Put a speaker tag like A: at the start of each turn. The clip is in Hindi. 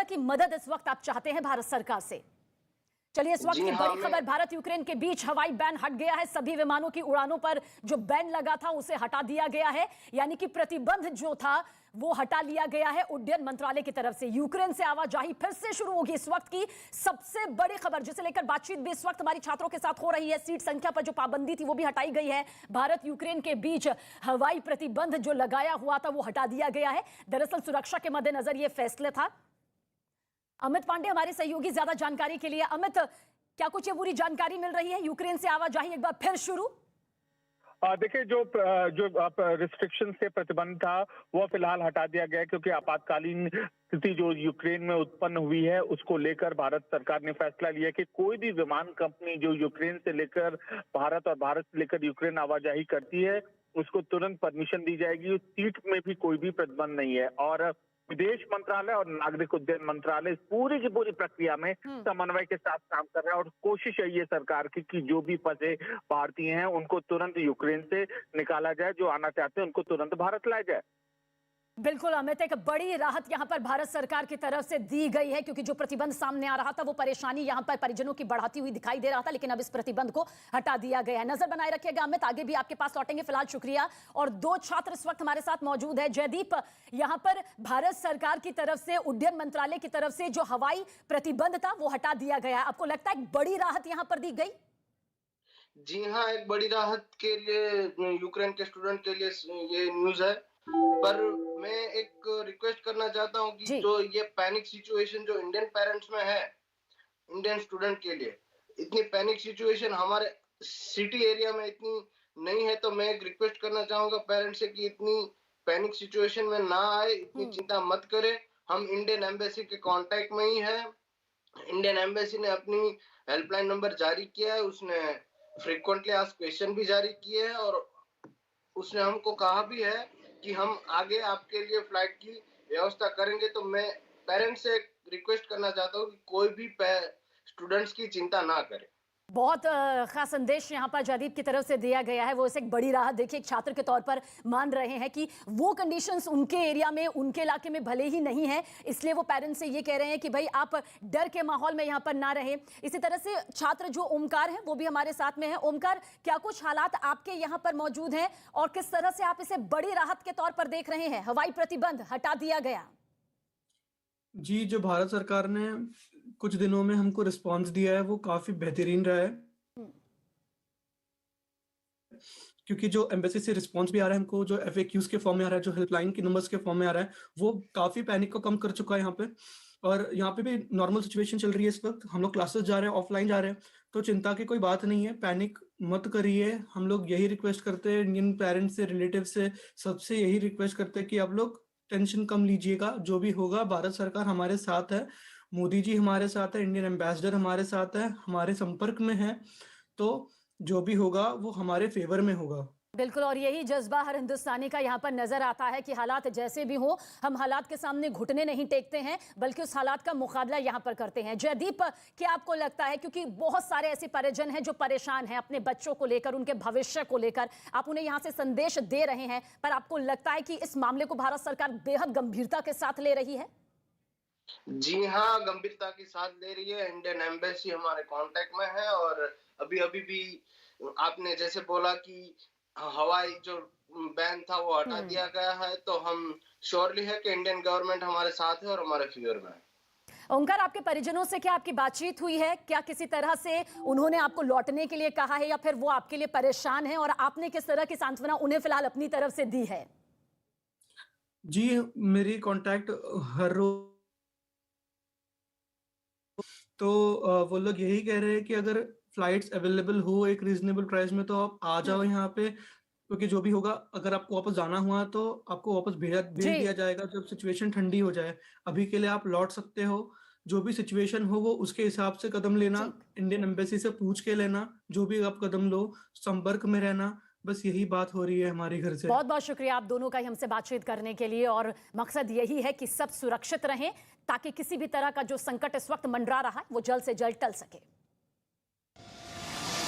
A: तरह की मदद इस वक्त आप चाहते हैं भारत सरकार से? चलिए, इस वक्त की बड़ी खबर, भारत यूक्रेन के बीच हवाई बैन हट गया है। सभी विमानों की उड़ानों पर जो बैन लगा था उसे हटा दिया गया है, यानी कि प्रतिबंध जो था वो हटा लिया गया है उड्डयन मंत्रालय की तरफ से। यूक्रेन से आवाजाही फिर से शुरू होगी। इस वक्त की सबसे बड़ी खबर जिसे लेकर बातचीत भी इस वक्त हमारी छात्रों के साथ हो रही है। सीट संख्या पर जो पाबंदी थी वो भी हटाई गई है। भारत यूक्रेन के बीच हवाई प्रतिबंध जो लगाया हुआ था वो हटा दिया गया है। दरअसल सुरक्षा के मद्देनजर यह फैसला था। अमित पांडे हमारे सहयोगी ज्यादा जानकारी के लिए। अमित, क्या कुछ ये पूरी जानकारी मिल रही है? यूक्रेन से आवाजाही एक बार फिर शुरू?
B: देखिए, जो रिस्ट्रिक्शन से प्रतिबंध था वो फिलहाल हटा दिया गया, क्योंकि आपातकालीन स्थिति जो यूक्रेन में उत्पन्न हुई है उसको लेकर भारत सरकार ने फैसला लिया कि कोई भी विमान कंपनी जो यूक्रेन से लेकर भारत और भारत से लेकर यूक्रेन आवाजाही करती है उसको तुरंत परमिशन दी जाएगी। उस सीट में भी कोई भी प्रतिबंध नहीं है। और विदेश मंत्रालय और नागरिक उड्डयन मंत्रालय पूरी की पूरी प्रक्रिया में समन्वय के साथ काम कर रहा है। और कोशिश है ये सरकार की कि जो भी फंसे भारतीय हैं उनको तुरंत यूक्रेन से निकाला जाए, जो आना चाहते हैं उनको तुरंत भारत लाया जाए।
A: बिल्कुल अमित, एक बड़ी राहत यहां पर भारत सरकार की तरफ से दी गई है, क्योंकि जो प्रतिबंध सामने आ रहा था वो परेशानी यहां पर परिजनों की बढ़ाती हुई दिखाई दे रहा था, लेकिन अब इस प्रतिबंध को हटा दिया गया है। नजर बनाए रखिएगा अमित, आगे भी आपके पास लौटेंगे। फिलहाल शुक्रिया। और दो छात्र इस वक्त हमारे साथ मौजूद है। जयदीप, यहां पर भारत सरकार की तरफ से, उड्डयन मंत्रालय की तरफ से जो हवाई प्रतिबंध था वो हटा दिया गया है। आपको लगता है एक बड़ी राहत यहां पर दी गई?
C: जी हाँ, एक बड़ी राहत के लिए यूक्रेन के स्टूडेंट के लिए ये न्यूज है। पर मैं एक रिक्वेस्ट करना चाहता हूँ कि जो ये पैनिक सिचुएशन जो इंडियन पेरेंट्स में है, इंडियन स्टूडेंट के लिए इतनी पैनिक सिचुएशन हमारे सिटी एरिया में इतनी नहीं है। तो मैं एक रिक्वेस्ट करना चाहूंगा पेरेंट्स से कि इतनी पैनिक सिचुएशन में ना आए, इतनी चिंता मत करे। हम इंडियन एम्बेसी के कांटेक्ट में ही है। इंडियन एम्बेसी ने अपनी हेल्पलाइन नंबर जारी किया है, उसने फ्रीक्वेंटली आस्क्ड क्वेश्चन भी जारी किए हैं और उसने हमको कहा भी है कि हम आगे आपके लिए फ्लाइट की व्यवस्था करेंगे। तो मैं पेरेंट्स से रिक्वेस्ट करना चाहता हूँ कि कोई भी स्टूडेंट्स की चिंता ना करे।
A: बहुत खास संदेश यहाँ पर जयदीप की तरफ से दिया गया है। वो इसे एक बड़ी राहत देखिए एक छात्र के तौर पर मान रहे हैं कि वो कंडीशंस उनके एरिया में, उनके इलाके में भले ही नहीं है, इसलिए वो पेरेंट्स से ये कह रहे हैं कि भाई आप डर के माहौल में यहाँ पर ना रहें। इसी तरह से छात्र जो ओमकार है वो भी हमारे साथ में है। ओमकार, क्या कुछ हालात आपके यहाँ पर मौजूद हैं और किस तरह से आप इसे बड़ी राहत के तौर पर देख रहे हैं? हवाई प्रतिबंध हटा दिया गया।
D: जी, जो भारत सरकार ने कुछ दिनों में हमको रिस्पांस दिया है वो काफी बेहतरीन रहा है, क्योंकि जो एम्बेसी से रिस्पांस भी आ रहा है हमको, जो FAQs के फॉर्म में आ रहा है, जो हेल्पलाइन के नंबर्स के फॉर्म में आ रहा है, वो काफी पैनिक को कम कर चुका है यहाँ पे। और यहाँ पे भी नॉर्मल सिचुएशन चल रही है इस वक्त। हम लोग क्लासेस जा रहे हैं, ऑफलाइन जा रहे हैं, तो चिंता की कोई बात नहीं है, पैनिक मत करिए। हम लोग यही रिक्वेस्ट करते हैं इंडियन पेरेंट्स से, रिलेटिव से, सबसे यही रिक्वेस्ट करते हैं कि आप लोग टेंशन कम लीजिएगा। जो भी होगा भारत सरकार हमारे साथ है, मोदी जी हमारे साथ है, इंडियन एम्बेसडर हमारे साथ है, हमारे संपर्क में है, तो जो भी होगा वो हमारे फेवर में होगा।
A: बिल्कुल, और यही जज्बा हर हिंदुस्तानी का यहाँ पर नजर आता है कि हालात जैसे भी हो, हम हालात के सामने घुटने नहीं टेकते हैं, बल्कि उस हालात का मुकाबला यहाँ पर करते हैं। जयदीप, क्या आपको लगता है, क्योंकि बहुत सारे ऐसे परिजन हैं जो परेशान हैं अपने बच्चों को लेकर, उनके भविष्य को लेकर, आप उन्हें यहाँ से संदेश दे रहे हैं, पर आपको लगता है कि इस मामले को भारत सरकार बेहद गंभीरता के साथ ले रही है?
C: जी हाँ, गंभीरता के साथ ले रही है। इंडियन एम्बेसी हमारे कांटेक्ट में है और अभी भी आपने जैसे बोला कि हवाई जो बैन था वो हटा दिया गया है, तो हम श्योरली है कि इंडियन गवर्नमेंट हमारे साथ है और हमारे फेवर में है।
A: ओंकार, आपके परिजनों से क्या आपकी बातचीत हुई है? क्या किसी तरह से उन्होंने आपको लौटने के लिए कहा है या फिर वो आपके लिए परेशान है और आपने किस तरह की सांत्वना उन्हें फिलहाल अपनी तरफ से दी है?
D: जी, मेरी कांटेक्ट हर रोज, तो वो लोग यही कह रहे हैं कि अगर फ्लाइट्स अवेलेबल हो एक रीजनेबल प्राइस में तो आप आ जाओ यहाँ पे, क्योंकि जो भी होगा, अगर आपको वापस जाना हुआ तो आपको वापस भेज दिया जाएगा जब सिचुएशन ठंडी हो जाए। अभी के लिए आप लौट सकते हो, जो भी सिचुएशन हो वो उसके हिसाब से कदम लेना, इंडियन एम्बेसी से पूछ के लेना, जो भी आप कदम लो, संपर्क में रहना। बस यही बात हो रही है हमारे घर से।
A: बहुत बहुत शुक्रिया आप दोनों का ही हमसे बातचीत करने के लिए, और मकसद यही है कि सब सुरक्षित रहें ताकि किसी भी तरह का जो संकट इस वक्त मंडरा रहा है वो जल्द से जल्द टल सके।